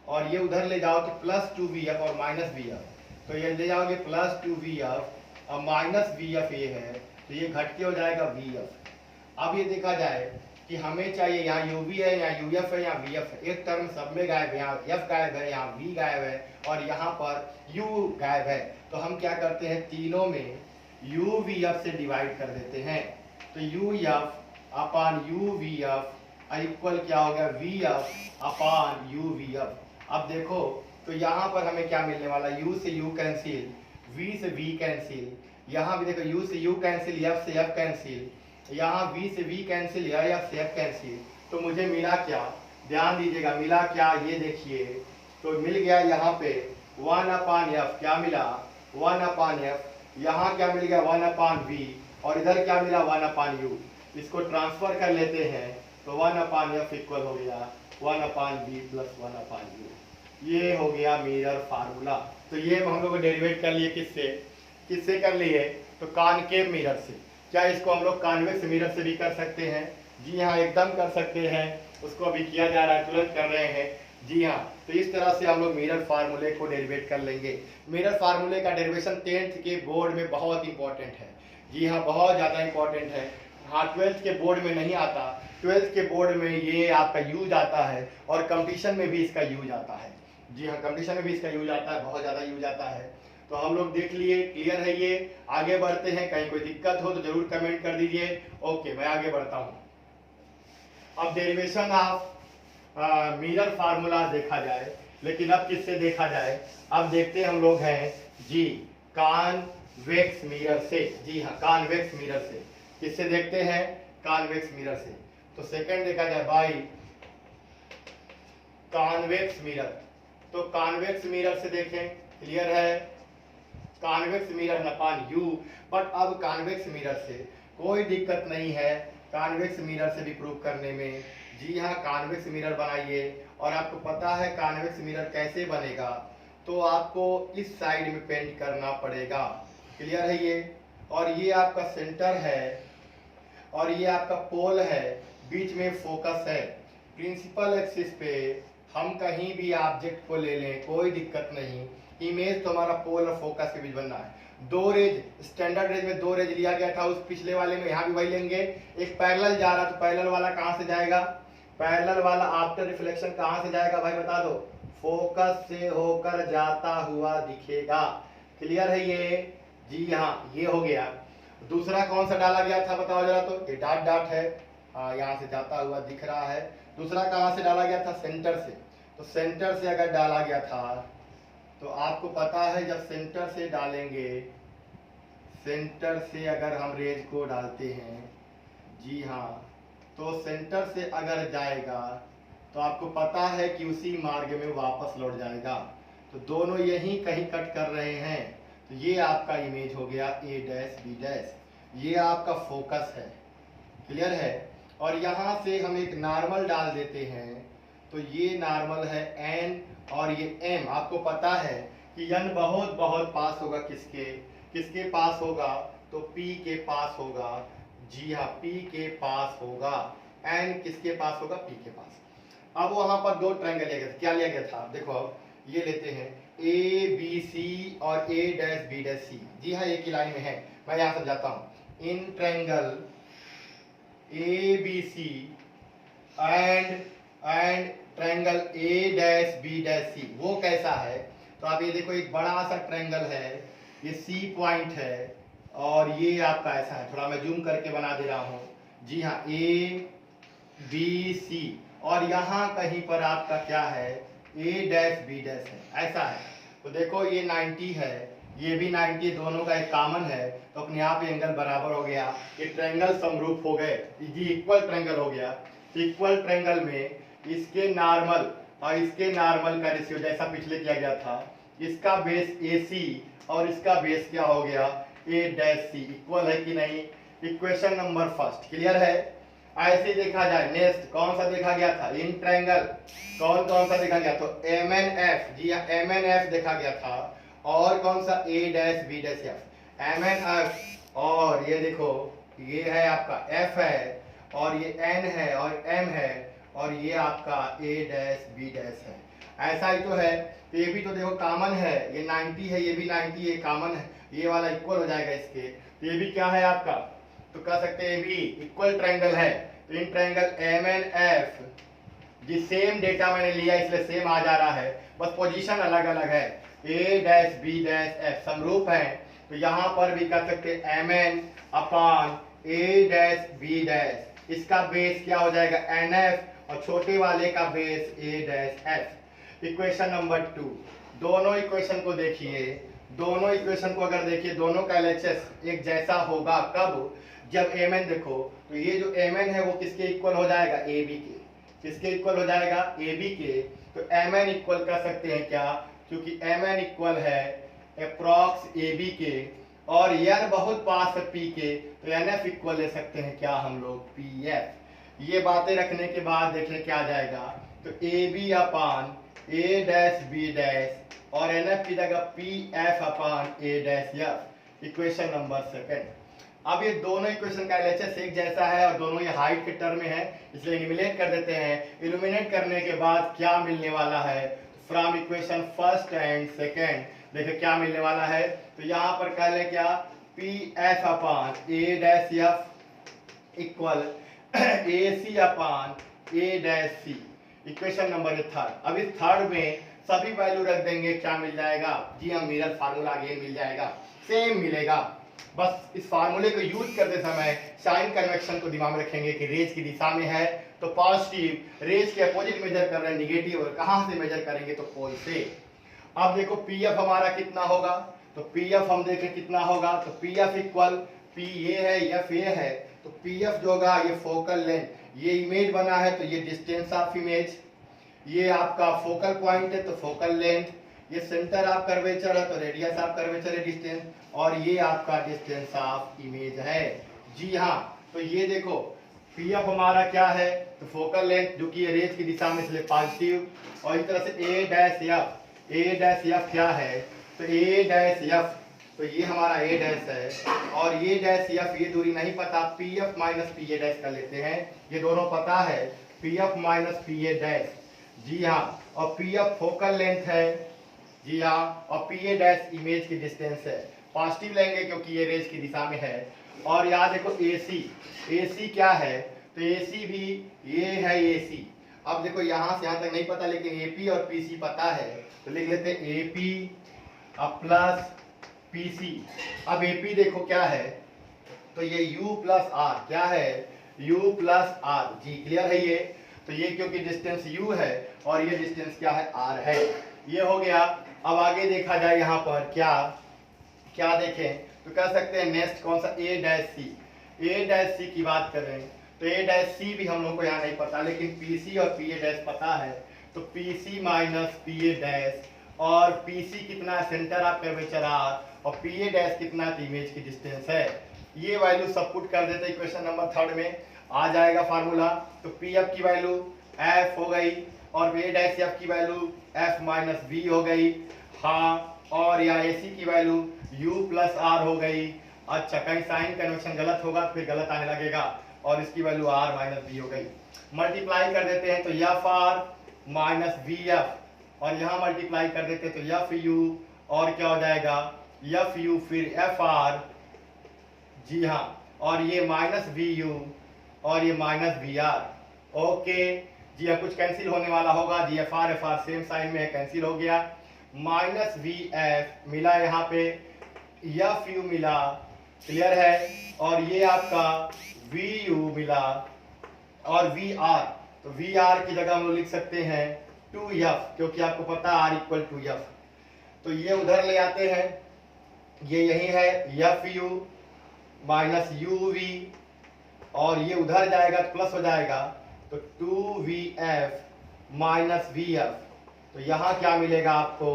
और ये उधर ले जाओ तो प्लस 2VF और माइनस VF, तो ये ले जाओगे प्लस 2VF और माइनस VF ये है, तो ये घट के हो जाएगा VF। अब ये देखा जाए कि हमें चाहिए यहाँ यूवी है, यहाँ यूएफ है, यहाँ वीएफ है, एक टर्म सब में गायब है, यहाँ एफ गायब है, यहाँ वी गायब है और यहाँ पर यू गायब है। तो हम क्या करते हैं, तीनों में यू वी एफ से डिवाइड कर देते हैं। तो U F upon you V F equal क्या हो गया, V F upon you V F. अब देखो तो यहाँ पर हमें क्या मिलने वाला, यू से यू कैंसिल, वी से वी कैंसिल, यहाँ भी देखो यू से यू कैंसिल, एफ से एफ कैंसिल, यहाँ वी से वी कैंसिल, एफ से एफ कैंसिल। तो मुझे मिला क्या, ध्यान दीजिएगा, मिला क्या, ये देखिए तो मिल गया यहाँ पे 1/f, क्या मिला 1/f, यहाँ क्या मिल गया 1/v और इधर क्या मिला 1/u। इसको ट्रांसफर कर लेते हैं तो 1/f इक्वल हो गया 1/v प्लस 1/u। ये हो गया मिरर फार्मूला। तो ये हम लोग डेरिवेट कर लिए किससे कर लिए, तो कॉनकेव मिरर से। क्या इसको हम लोग कॉन्वेक्स मिरर से भी कर सकते हैं, जी हाँ एकदम कर सकते हैं। उसको अभी किया जा रहा है, तुरंत कर रहे हैं, जी हाँ। तो इस तरह से हम लोग मिरर फार्मूले को डेरिवेट कर लेंगे। मिरर फार्मूले का डेरिवेशन 10th के बोर्ड में बहुत इंपॉर्टेंट है, जी हाँ बहुत ज़्यादा इंपॉर्टेंट है। हाँ 12th के बोर्ड में नहीं आता, 12th के बोर्ड में ये आपका यूज आता है और कंपटीशन में भी इसका यूज आता है, जी हाँ कंपटीशन में भी इसका यूज आता है, बहुत ज़्यादा यूज आता है। तो हम लोग देख लिए, क्लियर है ये। आगे बढ़ते हैं, कहीं कोई दिक्कत हो तो जरूर कमेंट कर दीजिए। ओके मैं आगे बढ़ता हूँ। अब डेरिवेशन ऑफ मिरर फार्मूला देखा जाए, लेकिन अब किससे देखा जाए, अब देखते हैं हम लोग हैं जी कॉन्वेक्स मिरर से, जी हाँ कॉन्वेक्स मिरर से। किससे देखते हैं, कॉन्वेक्स मिरर से। तो सेकंड देखा जाए बाई कॉन्वेक्स मिरर। तो कॉन्वेक्स मिरर से देखें, क्लियर है, convex mirror upon you. But अब कॉन्वेक्स मिरर से कोई दिक्कत नहीं है, कॉन्वेक्स मिरर से भी प्रूव करने में। जी हाँ कॉन्वेक्स मिरर बनाइए और आपको पता है कॉन्वेक्स मिरर कैसे बनेगा, तो आपको इस साइड में पेंट करना पड़ेगा, क्लियर है ये। और ये आपका सेंटर है और ये आपका पोल है, बीच में फोकस है। प्रिंसिपल एक्सिस पे हम कहीं भी ऑब्जेक्ट को ले लें कोई दिक्कत नहीं, इमेज तो हमारा पोल और फोकस के बीच बनना है। दो रेज, स्टैंडर्ड रेज में दो रेज लिया गया था, उस पिछले वाले में यहाँ भी वही लेंगे। एक पैरेलल जा रहा तो पैरेलल वाला कहाँ से जाएगा, पैरेलल वाला आफ्टर रिफ्लेक्शन कहाँ से जाएगा भाई बता दो, फोकस से होकर जाता हुआ दिखेगा, क्लियर है ये, जी हाँ ये हो गया। दूसरा कौन सा डाला गया था बताओ जरा, तो ये डॉट डॉट है, हाँ यहाँ से जाता हुआ दिख रहा है। दूसरा कहाँ से डाला गया था, सेंटर से। तो सेंटर से अगर डाला गया था तो आपको पता है जब सेंटर से डालेंगे, सेंटर से अगर हम रेज को डालते हैं, जी हाँ तो सेंटर से अगर जाएगा तो आपको पता है कि उसी मार्ग में वापस लौट जाएगा। तो दोनों यहीं कहीं कट कर रहे हैं, तो ये आपका इमेज हो गया ए डैश बी डैश, ये आपका फोकस है, क्लियर है। और यहाँ से हम एक नॉर्मल डाल देते हैं, तो ये नॉर्मल है एन और ये एम। आपको पता है कि एन बहुत बहुत पास होगा किसके, किसके पास होगा, तो पी के पास होगा, जी हाँ पी के पास होगा। एन किसके पास होगा, पी के पास। अब वहां पर दो ट्रायंगल लिया गया था, क्या लिया गया था, देखो अब ये लेते हैं ए बी सी और ए डैश बी डैश सी, जी हाँ एक ही लाइन में है, मैं यहाँ समझाता हूँ। इन triangle A B C and triangle A dash B dash C, वो कैसा है, तो आप ये देखो एक बड़ा सा ट्रायंगल है, ये सी पॉइंट है और ये आपका ऐसा है, थोड़ा मैं जूम करके बना दे रहा हूँ, जी हाँ ए बी सी और यहाँ कहीं पर आपका क्या है ए डैश बी डैश है, ऐसा है। तो देखो ये 90 है, ये भी 90, दोनों का एक कॉमन है, तो अपने आप एंगल बराबर हो गया, ये ट्रायंगल समरूप हो गए, जी इक्वल ट्रायंगल हो गया। इक्वल ट्रायंगल में इसके नॉर्मल और इसके नॉर्मल का रेशियो जैसा पिछले किया गया था, इसका बेस AC और इसका बेस क्या हो गया A डैश C, इक्वल है कि नहीं, इक्वेशन नंबर फर्स्ट, क्लियर है। ऐसे देखा जाए नेक्स्ट कौन सा देखा गया था, इन ट्रायंगल कौन कौन सा देखा गया, तो MNF, जी हाँ MNF देखा गया था, और कौन सा A dash B dash F, MNF, और ये देखो ये है आपका F है और ये N है और M है और ये आपका A डैश B डैश है, ऐसा ही तो है। तो ये भी तो देखो कॉमन है, ये 90 है, ये भी 90 है, कॉमन है, ये वाला इक्वल हो जाएगा इसके। तो ये भी क्या है आपका, तो कह सकते हैं ये भी इक्वल ट्रायंगल है। तो इन triangle M N F G same data मैंने लिया इसलिए सेम आ जा रहा है, बस पोजीशन अलग अलग है। ए डैश बी डैश एफ समरूप है, तो यहाँ पर भी कर सकते हैं एम एन अपॉन ए डैश बी डैश, इसका बेस क्या हो जाएगा एन एफ और छोटे वाले का बेस ए डैश एफ। इक्वेशन नंबर 2, दोनों इक्वेशन को देखिए, दोनों इक्वेशन को अगर देखिए दोनों का LHS एक जैसा होगा कब, जब एम एन देखो तो ये जो एम एन है वो किसके इक्वल हो जाएगा ए बी के, किसके इक्वल हो जाएगा ए बी के। तो एम एन इक्वल कर सकते हैं क्या, क्योंकि एम एन इक्वल है अप्रॉक्स ए बी के और एन बहुत पास है पी के, तो एन एफ इक्वल ले सकते हैं क्या हम लोग पी एफ। ये बातें रखने के बाद देखिए क्या आ जाएगा, तो A B upon A dash B dash और एन एफ की जगह P F upon A dash F. Equation number 2। अब ये दोनों इक्वेशन का LHS एक जैसा है और दोनों ये हाइट के टर्म में है, इसलिए इल्यूमिनेट कर देते हैं। इल्यूमिनेट करने के बाद क्या मिलने वाला है, from equation first and second देखिए क्या मिलने वाला है। तो यहाँ पर कह ले क्या, P F upon A dash F equal A C upon A dash C. Equation number 3। अब इस थर्ड में सभी वैल्यू रख देंगे, क्या मिल जाएगा जी, हम मिरर फार्मूला अगेन मिल जाएगा, सेम मिलेगा। बस इस फार्मूले को यूज करते समय साइन कन्वेक्शन को दिमाग में रखेंगे कि रेज की दिशा में है तो पॉजिटिव, रेज के अपोजिट मेजर कर रहे हैं निगेटिव, और कहां से मेजर करेंगे तो पोल से। अब देखो पी एफ हमारा कितना होगा, तो पी एफ हम देखें कितना होगा, तो पी एफ इक्वल पी ये है एफ ये है, तो पी एफ जो होगा ये फोकल लेंथ, ये इमेज बना है तो ये डिस्टेंस ऑफ इमेज, ये आपका फोकल पॉइंट है तो फोकल लेंथ, ये सेंटर ऑफ कर्वेचर है तो रेडियस ऑफ कर्वेचर है डिस्टेंस, और ये आपका डिस्टेंस ऑफ इमेज है। जी हाँ, तो ये देखो पी एफ हमारा क्या है, तो फोकल लेंथ जो कि रेज की दिशा में इसलिए पॉजिटिव, और इस तरह से ए डैश एफ, ए डैश एफ क्या है, तो ए डैश एफ, तो ये हमारा ए डैश है और ये डैश एफ, ये दूरी नहीं पता, P F minus P A dash कर लेते हैं, ये दोनों पता है P F minus P A dash. जी हाँ, और पी एफ फोकल लेंथ है, जी हाँ, और पी ए डैश इमेज की डिस्टेंस है, पॉजिटिव लेंगे क्योंकि ये रेज की दिशा में है। और यहाँ देखो ए सी क्या है, तो ए सी भी ये है ए सी। अब देखो यहाँ से यहाँ तक नहीं पता लेकिन ए पी और पी सी पता है, तो लिख लेते हैं A P plus P C. अब ए पी देखो क्या है, तो ये u प्लस आर, क्या है u प्लस आर। जी क्लियर है ये, तो ये क्योंकि डिस्टेंस u है और ये डिस्टेंस क्या है r है, ये हो गया। अब आगे देखा जाए यहाँ पर क्या क्या देखें, तो कह सकते हैं नेक्स्ट कौन सा, ए डैश सी। ए डैश सी की बात कर रहे हैं तो ए डैश सी भी हम लोग को यहाँ नहीं पता, लेकिन पी सी और पी ए डैश पता है, तो P C minus P A dash, और पी सी कितना है सेंटर ऑफ कर्वेचर आर, और पी ए डैश कितना है इमेज की डिस्टेंस है। ये वैल्यू सब पुट कर देते इक्वेशन नंबर 3 में आ जाएगा फार्मूला। तो पी एफ की वैल्यू एफ हो गई और ए डैश एफ की वैल्यू एफ माइनस बी हो गई, हाँ, और यहाँ ए सी की वैल्यू u प्लस आर हो गई। अच्छा, कहीं साइन कन्वेक्शन गलत होगा तो फिर गलत आने लगेगा, और इसकी वैल्यू r माइनस बी हो गई। मल्टीप्लाई कर देते हैं तो F R minus B F, और यहाँ मल्टीप्लाई कर देते हैं तो एफ यू, और क्या हो जाएगा एफ यू फिर एफ आर, जी हाँ, और ये माइनस वी यू और ये माइनस वी आर। ओके जी हाँ, कुछ कैंसिल होने वाला होगा, जी एफ आर सेम साइन में है, कैंसिल हो गया। माइनस वी एफ मिला यहाँ पे, एफ यू मिला, क्लियर है, और ये आपका वी यू मिला और वी आर, तो वी आर की जगह हम लोग लिख सकते हैं 2f, क्योंकि आपको पता r इक्वल टू एफ। तो ये उधर ले आते हैं, ये यही है F U minus U V, और ये उधर जाएगा तो प्लस हो जाएगा, तो 2vf माइनस वी एफ, तो यहाँ क्या मिलेगा आपको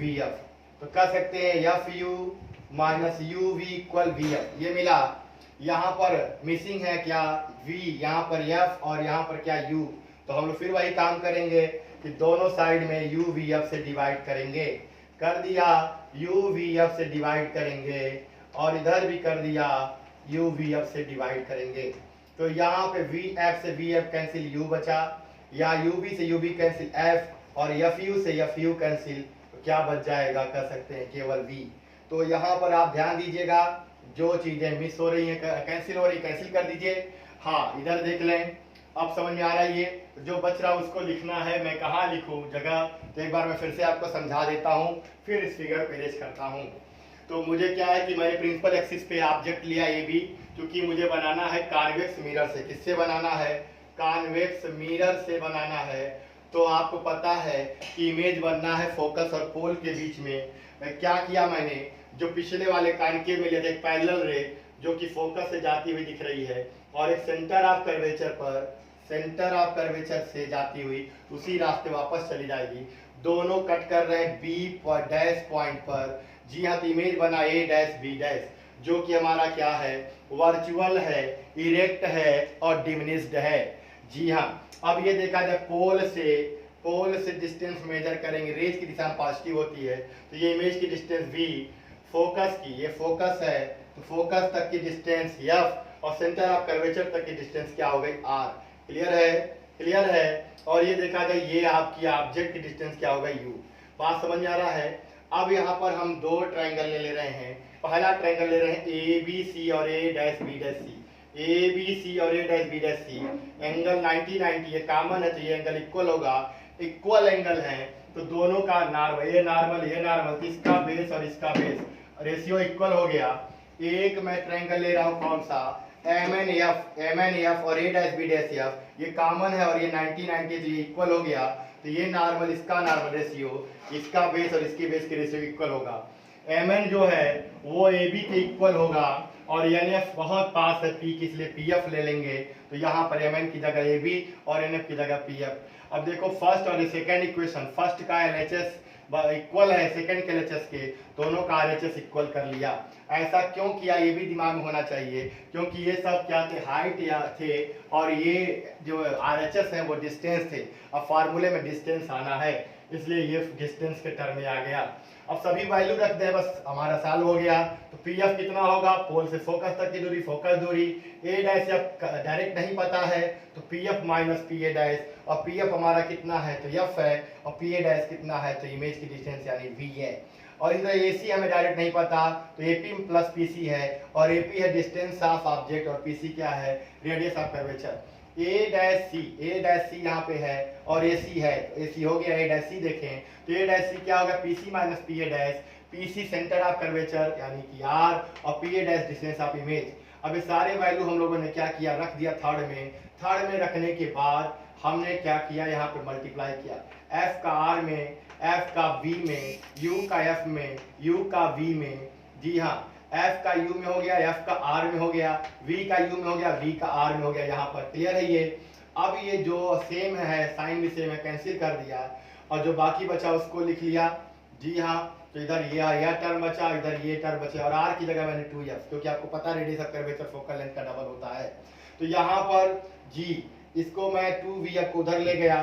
vf। तो कह सकते हैं F U minus U V equal V F, ये मिला। यहाँ पर मिसिंग है क्या v, यहाँ पर f और यहाँ पर क्या u, तो हम लोग फिर वही काम करेंगे कि दोनों साइड में u v f से डिवाइड करेंगे, कर दिया u v f से डिवाइड करेंगे, और इधर भी कर दिया u v f से डिवाइड करेंगे। तो यहाँ पे v f से v f कैंसिल u बचा, या u v से u v कैंसिल f, और एफ यू से एफ यू कैंसिल, तो क्या बच जाएगा, कह सकते हैं केवल v। तो यहाँ पर आप ध्यान दीजिएगा, जो चीजें मिस हो रही हैं कैंसिल हो रही कैंसिल कर दीजिए, हाँ इधर देख लें, अब समझ में आ रहा है। ये जो बच रहा उसको लिखना है, मैं कहाँ लिखूँ जगह, तो एक बार मैं फिर से आपको समझा देता हूँ, फिर इस फिगर पे रेज करता हूँ। तो मुझे क्या है कि मैंने प्रिंसिपल एक्सिस पे ऑब्जेक्ट लिया ए बी, क्योंकि मुझे बनाना है कॉन्वेक्स मिरर से। किससे बनाना है? कॉन्वेक्स मिरर से बनाना है। तो आपको पता है कि इमेज बनना है फोकस और पोल के बीच में। क्या किया मैंने, जो पिछले वाले कॉन्केव में लिया था एक पैरेलल रे जो कि फोकस से जाती हुई दिख रही है, और एक सेंटर ऑफ कर्वेचर पर, सेंटर ऑफ कर्वेचर से जाती हुई उसी रास्ते वापस चली जाएगी। दोनों कट कर रहे हैं बी डैश पॉइंट पर। जी हाँ, तो इमेज बना ए डैश बी डैश, जो कि हमारा क्या है, वर्चुअल है, इरेक्ट है और डिमिनिश्ड है। जी हाँ, अब ये देखा जाए पोल से डिस्टेंस मेजर करेंगे, रेज की दिशा पॉजिटिव होती है, तो ये इमेज की डिस्टेंस v, फोकस की, ये फोकस है तो फोकस तक की डिस्टेंस f, और सेंटर ऑफ कर्वेचर तक की डिस्टेंस क्या हो गई r। क्लियर है? क्लियर है। और ये देखा जाए ये आपकी ऑब्जेक्ट की डिस्टेंस क्या हो गई u। बात समझ में आ रहा है? अब यहाँ पर हम दो ट्रायंगल ले रहे हैं। पहला ट्रायंगल ले रहे हैं ए बी सी और A dash B dash C, A B C और A dash B dash C, angle 90 90 ये कॉमन है, तो ये एंगल इक्वल होगा। इक्वल एंगल है तो दोनों का नॉर्मल, ये नॉर्मल, तो इसका बेस और इसका बेस रेशियो इक्वल हो गया। एक मैं ट्रायंगल ले रहा हूँ, कौन सा, एम एन एफ और A dash B dash F, ये कॉमन है और ये 90 90, तो ये इक्वल हो गया। तो ये नॉर्मल, इसका नॉर्मल रेशियो, इसका बेस और इसके बेस के रेशियो इक्वल होगा। एम एन जो है वो ए बी के इक्वल होगा, और एन एफ बहुत पास है पी की, इसलिए पी एफ ले लेंगे। तो यहाँ पर एम एन की जगह ए बी और एन एफ की जगह पी एफ। अब देखो फर्स्ट और सेकेंड इक्वेशन, फर्स्ट का एलएचएस इक्वल है सेकंड के एलएचएस के, दोनों का आरएचएस इक्वल कर लिया। ऐसा क्यों किया ये भी दिमाग में होना चाहिए, क्योंकि ये सब क्या थे, हाइट या थे, और ये जो आरएचएस है वो डिस्टेंस थे। अब फार्मूले में डिस्टेंस आना है, इसलिए ये डिस्टेंस के टर्म में आ गया। अब सभी वैल्यू रख दे, बस हमारा सॉल्व हो गया। तो पी एफ कितना होगा, पोल से फोकस तक की दूरी, फोकस दूरी, ए डैश एफ डायरेक्ट नहीं पता है तो P F minus P A dash, और पी एफ हमारा कितना है तो एफ है, और पी ए डैश कितना है तो इमेज की डिस्टेंस यानी वी है। और इधर ए सी हमें डायरेक्ट नहीं पता तो A P plus P C है, और ए पी है डिस्टेंस ऑफ ऑब्जेक्ट और पी सी क्या है, radius of curvature. A dash C यहाँ पे है और ए सी है, तो ए सी हो गया, ए डैश सी देखें तो ए डैश सी क्या होगा, P C minus P A dash, P C centre of curvature यानी कि आर, और P A dash distance of image. अब ये सारे वैल्यू हम लोगों ने क्या किया, रख दिया थर्ड में रखने के बाद हमने क्या किया, यहाँ पे मल्टीप्लाई किया, एफ का आर में, एफ का वी में, यू का एफ में, यू का वी में। जी हाँ, एफ का यू में हो गया, एफ का आर में हो गया, वी का यू में हो गया, वी का आर में हो गया। यहाँ पर क्लियर है ये। अब ये जो सेम है, साइन भी सेम है, कैंसिल कर दिया, और जो बाकी बचा उसको लिख लिया। जी हाँ, तो इधर ये टर्म बचा, इधर ये टर्म बचे, और आर की जगह मैंने 2f, क्योंकि आपको पता है radius of curvature focal length का डबल होता है। तो यहाँ पर जी इसको मैं 2vf को उधर ले गया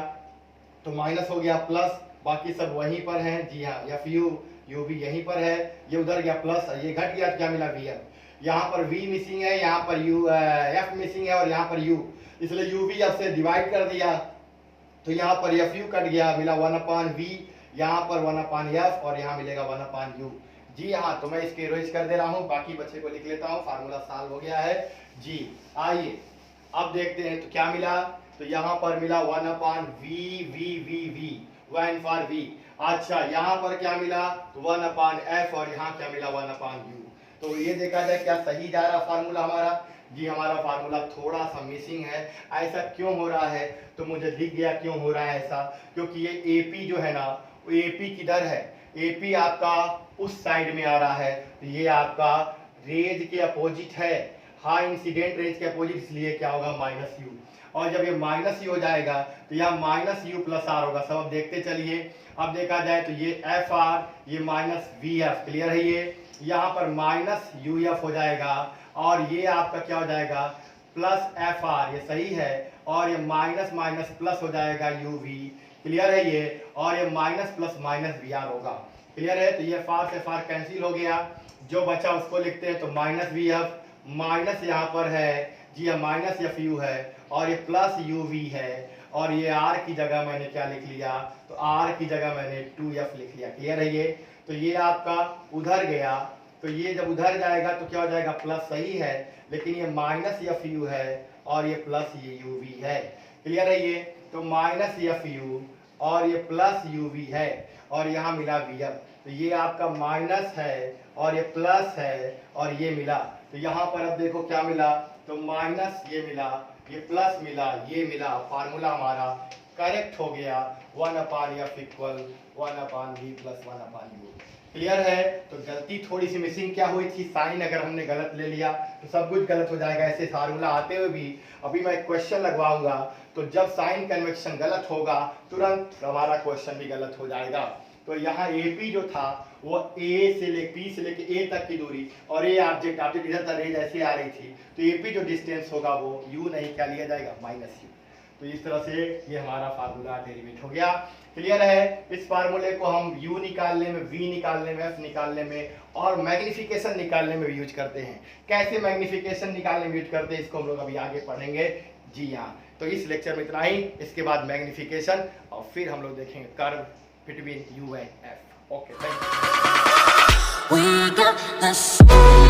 तो माइनस हो गया प्लस, बाकी सब वहीं पर हैं। जी हाँ, एफ यू भी यहीं पर है, ये उधर गया प्लस, ये घट गया तो क्या मिला वी एफ। यहाँ पर v मिसिंग है, यहाँ पर यू एफ मिसिंग है, और यहाँ पर u, इसलिए यू भी एफ से डिवाइड कर दिया, तो यहाँ पर एफ यू कट गया, मिला 1/v, यहाँ पर 1/f, और यहाँ मिलेगा 1/u। जी हाँ, तो मैं इसके रोज कर दे रहा हूँ, बाकी बच्चे को लिख लेता हूँ, फार्मूला सॉल्व हो गया है। जी आइए अब देखते हैं तो क्या मिला, तो यहाँ पर मिला 1/v, वन फॉर v। अच्छा, यहाँ पर क्या मिला तो 1/f, और यहाँ क्या मिला 1/u। तो ये देखा जाए क्या सही जा रहा फार्मूला हमारा। जी हमारा फार्मूला थोड़ा सा मिसिंग है। ऐसा क्यों हो रहा है, तो मुझे दिख गया क्यों हो रहा है ऐसा, क्योंकि ये AP जो है ना, वो AP किधर है, AP आपका उस साइड में आ रहा है, तो ये आपका रेज के अपोजिट है, हाई इंसिडेंट रेज के अपोजिट, इसलिए क्या होगा -u। और जब ये -u हो जाएगा तो यहाँ -u + r होगा। सब अब देखते चलिए। अब देखा जाए तो ये FR, ये -VF, क्लियर है ये, यहाँ पर -UF हो जाएगा, और ये आपका क्या हो जाएगा +FR, ये सही है, और ये माइनस प्लस हो जाएगा UV, क्लियर है ये, और ये माइनस प्लस माइनस VR होगा, क्लियर है। तो ये फार से फार कैंसिल हो गया, जो बचा उसको लिखते हैं तो -VF, माइनस यहाँ पर है जी, -FU है, और ये +UV है, और ये R की जगह मैंने क्या लिख लिया, तो R की जगह मैंने 2F लिख लिया, क्लियर है ये। तो ये आपका उधर गया, तो ये जब उधर जाएगा तो क्या हो जाएगा प्लस, सही है, लेकिन ये -FU है, और ये प्लस ये यू भी है। क्लियर है ये? तो माइनस एफ यू और ये प्लस यू भी है और यहाँ मिला वी एफ, तो ये आपका माइनस है और ये प्लस है और ये मिला, तो यहाँ पर अब देखो क्या मिला, तो माइनस ये मिला, ये प्लस मिला, ये मिला, फार्मूला हमारा करेक्ट हो गया, 1/f equal 1/v plus 1/u। Clear है? तो गलती थोड़ी सी मिसिंग क्या हुई थी, साइन अगर हमने गलत ले लिया तो सब कुछ गलत हो जाएगा। ऐसे फार्मूला आते हुए भी अभी मैं क्वेश्चन लगवाऊंगा, तो जब साइन कन्वेक्शन गलत होगा तुरंत हमारा क्वेश्चन भी गलत हो जाएगा। तो यहाँ AP जो था वो A से ले P से लेके A तक की दूरी, और ये ऑब्जेक्ट इधर था, रेज ऐसे आ रही थी, तो AP जो डिस्टेंस होगा वो U नहीं क्या लिया जाएगा, -u। तो इस तरह से ये हमारा फार्मूला डेरिवेट हो गया। क्लियर है? इस फार्मूले को हम U निकालने में, V निकालने में, F निकालने में और मैग्निफिकेशन निकालने में यूज करते हैं। कैसे मैग्निफिकेशन निकालने में यूज करते हैं इसको हम लोग अभी आगे पढ़ेंगे। जी हाँ, तो इस लेक्चर में इतना ही, इसके बाद मैग्निफिकेशन और फिर हम लोग देखेंगे curve between U and F। Okay, thank you.